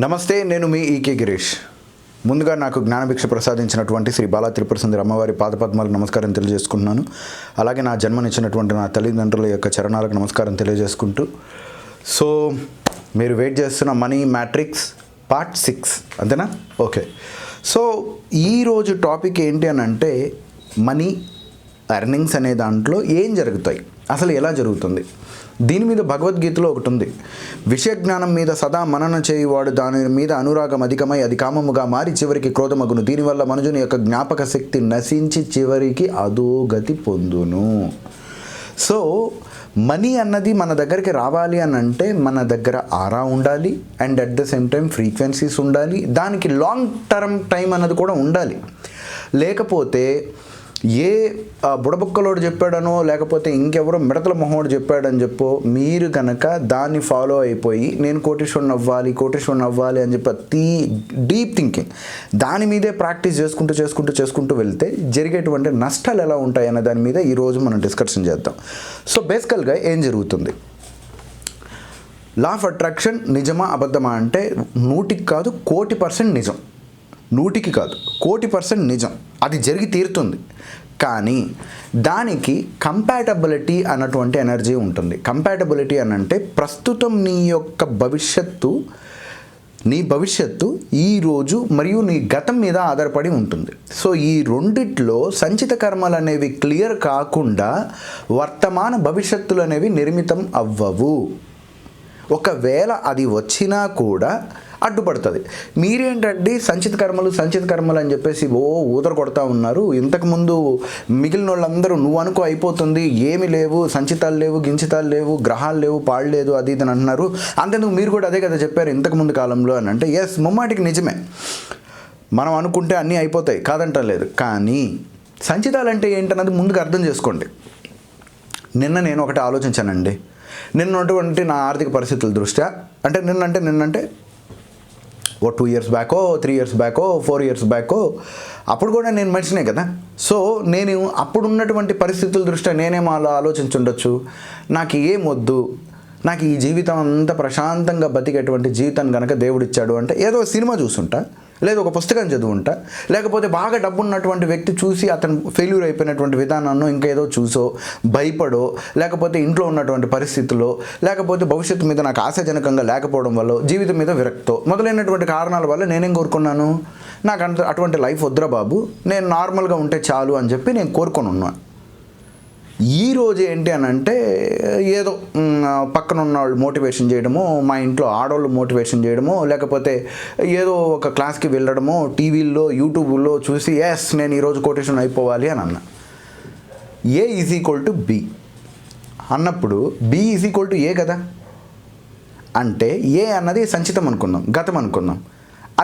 నమస్తే, నేను మీ ఈకే గిరీష్. ముందుగా నాకు జ్ఞానభిక్ష ప్రసాదించినటువంటి శ్రీ బాలా త్రిపుర సుందరి అమ్మవారి పాదపద్మాలకు నమస్కారం తెలియజేసుకుంటున్నాను. అలాగే నా జన్మనిచ్చినటువంటి నా తల్లిదండ్రుల యొక్క చరణాలకు నమస్కారం తెలియజేసుకుంటూ, సో మీరు వెయిట్ చేస్తున్న మనీ మ్యాట్రిక్స్ పార్ట్ 6 అంతేనా? ఓకే. సో ఈరోజు టాపిక్ ఏంటి అని అంటే, మనీ ఎర్నింగ్స్ అనే దాంట్లో ఏం జరుగుతాయి, అసలు ఎలా జరుగుతుంది. దీని మీద భగవద్గీతలో ఒకటి ఉంది, విషయ జ్ఞానం మీద సదా మనన చేయువాడు దాని మీద అనురాగం అధికమై అది కామముగా మారి చివరికి క్రోధమగును. దీనివల్ల మనుజుని యొక్క జ్ఞాపక శక్తి నశించి చివరికి అధోగతి పొందును. సో మనీ అన్నది మన దగ్గరికి రావాలి అని అంటే మన దగ్గర ఆరా ఉండాలి, and at the same time frequencies ఉండాలి, దానికి లాంగ్ టర్మ్ టైం అన్నది కూడా ఉండాలి. లేకపోతే ఏ బుడబుక్కలోడు చెప్పాడనో లేకపోతే ఇంకెవరో మిడతల మొహోడు చెప్పాడని చెప్పో మీరు కనుక దాన్ని ఫాలో అయిపోయి నేను కోటీశ్వరుని అవ్వాలి అని చెప్పి డీప్ థింకింగ్ దాని మీదే ప్రాక్టీస్ చేసుకుంటూ వెళ్తే జరిగేటువంటి నష్టాలు ఎలా ఉంటాయి అనే దాని మీద ఈరోజు మనం డిస్కషన్ చేద్దాం. సో బేసికల్గా ఏం జరుగుతుంది, లా ఆఫ్ అట్రాక్షన్ నిజమా అబద్ధమా అంటే 100కి కాదు 1,000,000% నిజం. 100కి కాదు 1,000,000% నిజం, అది జరిగి తీరుతుంది. కానీ దానికి కంపాటబిలిటీ అన్నటువంటి ఎనర్జీ ఉంటుంది. కంపాటబిలిటీ అని అంటే ప్రస్తుతం నీ భవిష్యత్తు ఈరోజు మరియు నీ గతం మీద ఆధారపడి ఉంటుంది. సో ఈ రెండిట్లో సంచిత కర్మలు అనేవి క్లియర్ కాకుండా వర్తమాన భవిష్యత్తులు అనేవి నిర్మితం అవ్వవు. ఒకవేళ అది వచ్చినా కూడా అడ్డుపడుతుంది. మీరేంటంటే సంచిత కర్మలు అని చెప్పేసి ఊదర కొడతా ఉన్నారు. ఇంతకుముందు మిగిలిన వాళ్ళందరూ నువ్వు అనుకో అయిపోతుంది, ఏమి లేవు, సంచితాలు లేవు, గించితాలు లేవు, గ్రహాలు లేవు, పాడు లేదు, అది ఇది అని అంటున్నారు. అంతేందుకు మీరు కూడా అదే కదా చెప్పారు ఇంతకుముందు కాలంలో అని అంటే, ఎస్ ముమ్మాటికి నిజమే, మనం అనుకుంటే అన్నీ అయిపోతాయి కాదంటలేదు. కానీ సంచితాలు అంటే ఏంటన్నది ముందుగా అర్థం చేసుకోండి. నేను ఒకటి ఆలోచించానండి. నిన్నటువంటి నా ఆర్థిక పరిస్థితుల దృష్ట్యా అంటే నిన్నంటే 2 years బ్యాకో 3 years బ్యాకో 4 years బ్యాకో అప్పుడు కూడా నేను మనిషినే కదా. సో నేను అప్పుడున్నటువంటి పరిస్థితుల దృష్ట్యా నేనేమో అలా ఆలోచించుండొచ్చు, నాకు ఏమొద్దు, నాకు ఈ జీవితం అంతా ప్రశాంతంగా బతికేటువంటి జీవితం కనుక దేవుడిచ్చాడు అంటే ఏదో సినిమా చూసుంటా, లేదా ఒక పుస్తకం చదువుంటా, లేకపోతే బాగా డబ్బు ఉన్నటువంటి వ్యక్తి చూసి అతను ఫెయిల్యూర్ అయిపోయినటువంటి విధానాన్ని ఇంకేదో చూసో భయపడో, లేకపోతే ఇంట్లో ఉన్నటువంటి పరిస్థితుల్లో, లేకపోతే భవిష్యత్తు మీద నాకు ఆశాజనకంగా లేకపోవడం వల్ల, జీవితం మీద విరక్తో మొదలైనటువంటి కారణాల వల్ల నేనేం కోరుకున్నాను, నాకు అటువంటి లైఫ్ వద్దురా బాబు, నేను నార్మల్గా ఉంటే చాలు అని చెప్పి నేను కోరుకొని ఉన్నాను. ఈరోజు ఏంటి అని అంటే ఏదో పక్కన ఉన్న వాళ్ళు మోటివేషన్ చేయడమో, మా ఇంట్లో ఆడవాళ్ళు మోటివేషన్ చేయడమో, లేకపోతే ఏదో ఒక క్లాస్కి వెళ్ళడమో, టీవీల్లో యూట్యూబ్లో చూసి ఎస్ నేను ఈరోజు కోటేషన్ అయిపోవాలి అని అన్నా. A = B అన్నప్పుడు B = A కదా. అంటే A అన్నది సంచితం అనుకుందాం, గతం అనుకుందాం,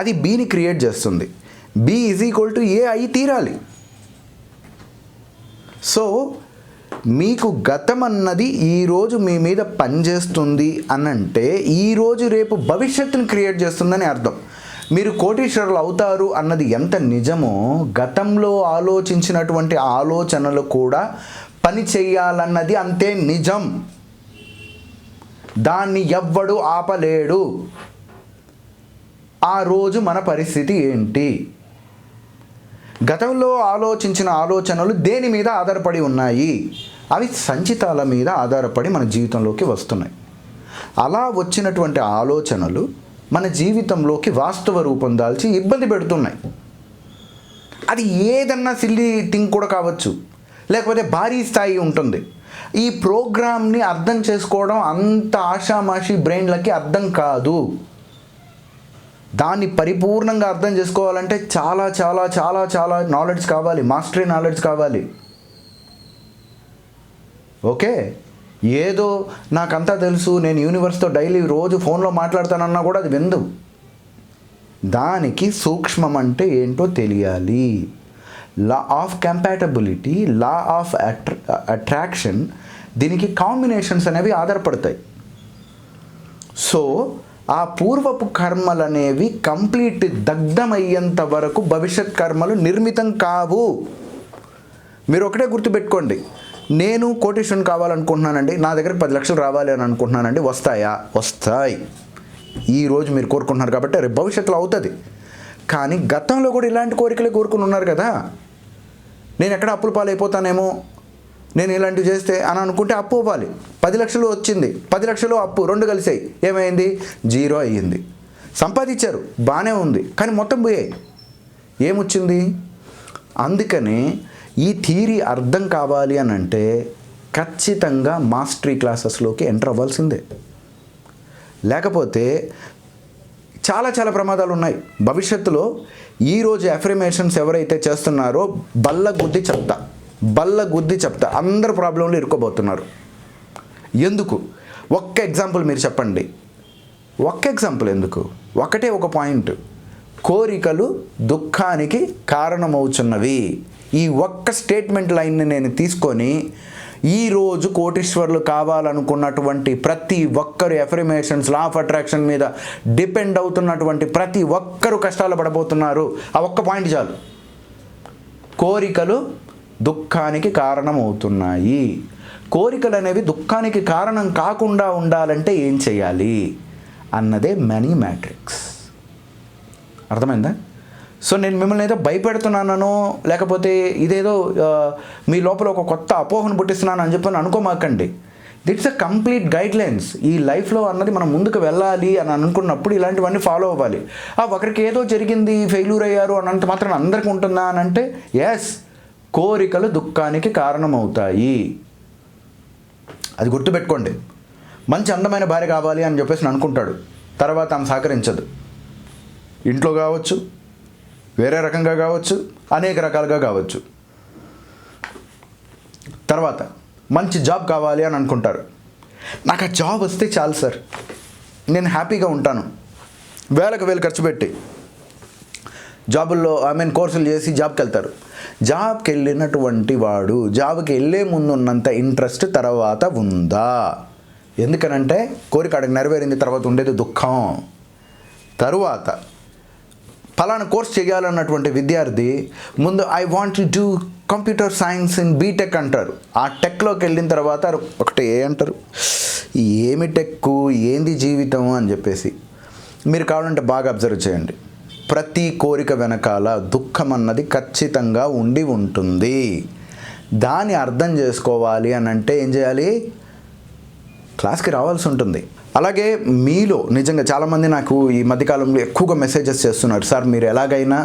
అది Bని క్రియేట్ చేస్తుంది. B = A అయి తీరాలి. సో మీకు గతం అన్నది ఈరోజు మీ మీద పనిచేస్తుంది అనంటే ఈరోజు రేపు భవిష్యత్తును క్రియేట్ చేస్తుందని అర్థం. మీరు కోటీశ్వరులు అవుతారు అన్నది ఎంత నిజమో గతంలో ఆలోచించినటువంటి ఆలోచనలు కూడా పని చేయాలన్నది అంతే నిజం. దాన్ని ఎవ్వడు ఆపలేడు. ఆ రోజు మన పరిస్థితి ఏంటి, గతంలో ఆలోచించిన ఆలోచనలు దేని మీద ఆధారపడి ఉన్నాయి, అవి సంచితాల మీద ఆధారపడి మన జీవితంలోకి వస్తున్నాయి. అలా వచ్చినటువంటి ఆలోచనలు మన జీవితంలోకి వాస్తవ రూపం దాల్చి ఇబ్బంది పెడుతున్నాయి. అది ఏదన్నా సిల్లీ థింగ్ కూడా కావచ్చు, లేకపోతే భారీ స్థాయి ఉంటుంది. ఈ ప్రోగ్రామ్ని అర్థం చేసుకోవడం అంత ఆషామాషి బ్రెయిన్లకి అర్థం కాదు. దాన్ని పరిపూర్ణంగా అర్థం చేసుకోవాలంటే చాలా చాలా చాలా చాలా నాలెడ్జ్ కావాలి, మాస్టరీ నాలెడ్జ్ కావాలి. ఓకే, ఏదో నాకంతా తెలుసు, నేను యూనివర్స్తో డైలీ రోజు ఫోన్లో మాట్లాడతానన్నా కూడా అది విందు. దానికి సూక్ష్మం అంటే ఏంటో తెలియాలి. Law of compatibility, law of attraction, దీనికి కాంబినేషన్స్ అనేవి ఆధారపడతాయి. సో ఆ పూర్వపు కర్మలు అనేవి కంప్లీట్ దగ్ధమయ్యేంత వరకు భవిష్యత్ కర్మలు నిర్మితం కావు. మీరు ఒకటే గుర్తుపెట్టుకోండి, నేను కోటీశ్వరుని కావాలనుకుంటున్నానండి, నా దగ్గర 10 లక్షలు రావాలి అని అనుకుంటున్నానండి, వస్తాయా? వస్తాయి. ఈరోజు మీరు కోరుకుంటున్నారు కాబట్టి రేపు భవిష్యత్తులో అవుతుంది. కానీ గతంలో కూడా ఇలాంటి కోరికలే కోరుకుని ఉన్నారు కదా. నేను ఎక్కడ అప్పుల పాలైపోతానేమో, నేను ఇలాంటివి చేస్తే అని అనుకుంటే అప్పు అవ్వాలి. 10 లక్షలు వచ్చింది, 10 లక్షలు అప్పు 2 కలిసాయి, ఏమైంది? 0 అయ్యింది. సంపాదించారు, బాగానే ఉంది, కానీ మొత్తం పోయాయి. ఏమొచ్చింది? అందుకని ఈ థియరీ అర్థం కావాలి అని అంటే ఖచ్చితంగా మాస్టరీ క్లాసెస్లోకి ఎంటర్ అవ్వాల్సిందే. లేకపోతే చాలా చాలా ప్రమాదాలు ఉన్నాయి భవిష్యత్తులో. ఈరోజు అఫర్మేషన్స్ ఎవరైతే చేస్తున్నారో బల్ల గుద్ది చెప్తా అందరు ప్రాబ్లంలో ఇరుక్కోబోతున్నారు. ఎందుకు? ఒక్క ఎగ్జాంపుల్ మీరు చెప్పండి. ఒక్క ఎగ్జాంపుల్ ఎందుకు? ఒకటే ఒక పాయింట్. కోరికలు దుఃఖానికి కారణమవుతున్నవి. ఈ ఒక్క స్టేట్మెంట్ లైన్ని నేను తీసుకొని ఈరోజు కోటీశ్వర్లు కావాలనుకున్నటువంటి ప్రతి ఒక్కరు ఎఫర్మేషన్స్, లా ఆఫ్ అట్రాక్షన్ మీద డిపెండ్ అవుతున్నటువంటి ప్రతి ఒక్కరు కష్టాలు పడబోతున్నారు. ఆ ఒక్క పాయింట్ చాలు. కోరికలు దుఃఖానికి కారణమవుతున్నాయి. కోరికలు అనేవి దుఃఖానికి కారణం కాకుండా ఉండాలంటే ఏం చేయాలి అన్నదే మనీ మ్యాట్రిక్స్. అర్థమైందా? సో నేను మిమ్మల్ని ఏదో భయపెడుతున్నానో లేకపోతే ఇదేదో మీ లోపల ఒక కొత్త అపోహను పుట్టిస్తున్నాను అని చెప్పని అనుకోమాకండి. దిట్స్ అ కంప్లీట్ గైడ్లైన్స్. ఈ లైఫ్లో అన్నది మనం ముందుకు వెళ్ళాలి అని అనుకున్నప్పుడు ఇలాంటివన్నీ ఫాలో అవ్వాలి. ఒకరికి ఏదో జరిగింది, ఫెయిల్యూర్ అయ్యారు అన్నంత మాత్రం అందరికీ ఉంటుందా అని అంటే ఎస్, కోరికలు దుఃఖానికి కారణమవుతాయి. అది గుర్తుపెట్టుకోండి. మంచి అందమైన భార్య కావాలి అని చెప్పేసి అనుకుంటాడు, తర్వాత ఆమె సహకరించదు. ఇంట్లో కావచ్చు, వేరే రకంగా కావచ్చు, అనేక రకాలుగా కావచ్చు. తర్వాత మంచి జాబ్ కావాలి అని అనుకుంటారు. నాకు ఆ జాబ్ వస్తే చాలు సార్, నేను హ్యాపీగా ఉంటాను. వేలకు వేలు ఖర్చు పెట్టి జాబుల్లో కోర్సులు చేసి జాబ్కి వెళ్తారు. జాబ్కి వెళ్ళినటువంటి వాడు జాబ్కి వెళ్ళే ముందు ఉన్నంత ఇంట్రెస్ట్ తర్వాత ఉందా? ఎందుకనంటే కోరిక అడిగి నెరవేరింది, తర్వాత ఉండేది దుఃఖం. తరువాత ఫలానా కోర్స్ చేయాలన్నటువంటి విద్యార్థి ముందు I want to do computer science in BTech అంటారు. ఆ టెక్లోకి వెళ్ళిన తర్వాత ఒకటే అంటారు, ఏమి టెక్, ఏంది జీవితం అని చెప్పేసి. మీరు కావాలంటే బాగా అబ్జర్వ్ చేయండి. ప్రతి కోరిక వెనకాల దుఃఖం అన్నది ఖచ్చితంగా ఉండి ఉంటుంది. దాన్ని అర్థం చేసుకోవాలి అని అంటే ఏం చేయాలి? క్లాస్కి రావాల్సి ఉంటుంది. అలాగే మీలో నిజంగా చాలామంది నాకు ఈ మధ్యకాలంలో ఎక్కువగా మెసేజెస్ చేస్తున్నారు, సార్ మీరు ఎలాగైనా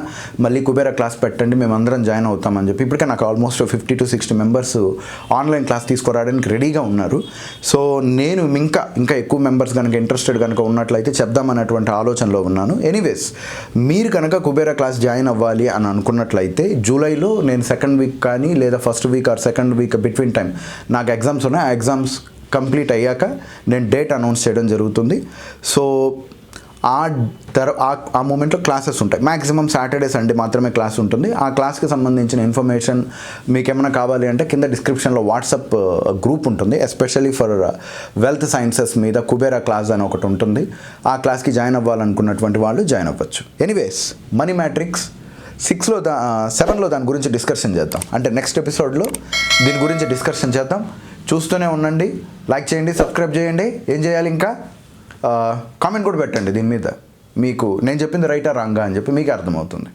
మళ్ళీ కుబేరా క్లాస్ పెట్టండి, మేము అందరం జాయిన్ అవుతామని చెప్పి. ఇప్పటికే నాకు almost 50 to 60 members online class తీసుకురావడానికి రెడీగా ఉన్నారు. సో నేను ఇంకా ఎక్కువ మెంబర్స్ కనుక ఇంట్రెస్టెడ్ కనుక ఉన్నట్లయితే చెప్దామన్నటువంటి ఆలోచనలో ఉన్నాను. ఎనీవేస్, మీరు కనుక కుబేరా క్లాస్ జాయిన్ అవ్వాలి అని అనుకున్నట్లయితే జూలైలో నేను 2nd వీక్ కానీ లేదా 1st week or 2nd week between time నాకు ఎగ్జామ్స్ ఉన్నాయి. ఆ ఎగ్జామ్స్ కంప్లీట్ అయ్యాక నేను డేట్ అనౌన్స్ చేయడం జరుగుతుంది. సో ఆ మూమెంట్లో క్లాసెస్ ఉంటాయి. మ్యాక్సిమం సాటర్డే సండే మాత్రమే క్లాస్ ఉంటుంది. ఆ క్లాస్కి సంబంధించిన ఇన్ఫర్మేషన్ మీకు ఏమైనా కావాలి అంటే కింద డిస్క్రిప్షన్లో వాట్సాప్ గ్రూప్ ఉంటుంది, ఎస్పెషల్లీ ఫర్ వెల్త్ సైన్సెస్ మీద కుబేరా క్లాస్ అని ఒకటి ఉంటుంది. ఆ క్లాస్కి జాయిన్ అవ్వాలనుకున్నటువంటి వాళ్ళు జాయిన్ అవ్వచ్చు. ఎనీవేస్, మనీ మ్యాట్రిక్స్ 7లో దాని గురించి డిస్కషన్ చేద్దాం. అంటే నెక్స్ట్ ఎపిసోడ్లో దీని గురించి డిస్కషన్ చేద్దాం. చూస్తూనే ఉండండి, లైక్ చేయండి, సబ్స్క్రైబ్ చేయండి. ఏం చేయాలి ఇంకా? కామెంట్ కూడా పెట్టండి దీని మీద, మీకు నేను చెప్పింది రైటా రాంగా అని చెప్పి మీకు అర్థమవుతుంది.